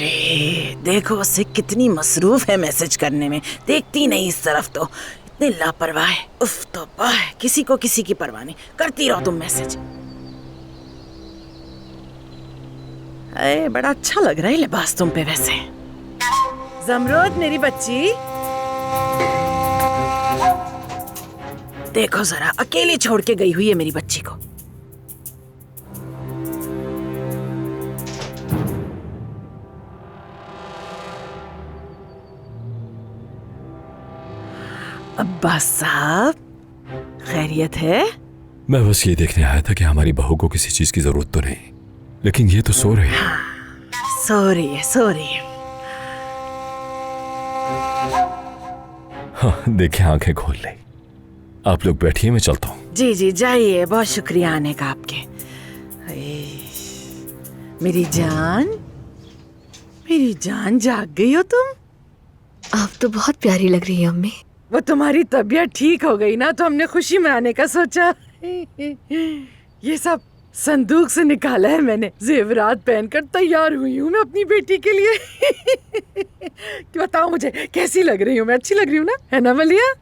अरे देखो उसे कितनी मसरूफ है मैसेज करने में, देखती नहीं इस तरफ तो, इतने लापरवाह है। उफ तौबा है, किसी को किसी की परवाह नहीं, करती रहो तुम मैसेज। अरे बड़ा अच्छा लग रहा है लिबास तुम पे वैसे। ज़मरुद मेरी बच्ची, देखो जरा अकेली छोड़ के गई हुई है मेरी बच्ची को। अब्बास साहब, खैरियत है? मैं बस ये देखने आया था कि हमारी बहू को किसी चीज की जरूरत तो नहीं, लेकिन ये तो सो रही है। सो रही है, सो रही है। हाँ, देखिए आंखें खोल ली। आप लोग बैठिए, मैं चलता हूँ। जी जी जाइए, बहुत शुक्रिया आने का आपके। मेरी जान जाग गई हो तुम? आप तो बहुत प्यारी लग रही है अम्मी। वो तुम्हारी तबीयत ठीक हो गई ना तो हमने खुशी मनाने का सोचा। ये सब संदूक से निकाला है मैंने, जेवरात पहनकर तैयार हुई हूँ मैं अपनी बेटी के लिए। बताओ मुझे कैसी लग रही हूँ मैं? अच्छी लग रही हूँ ना, है ना मलिया?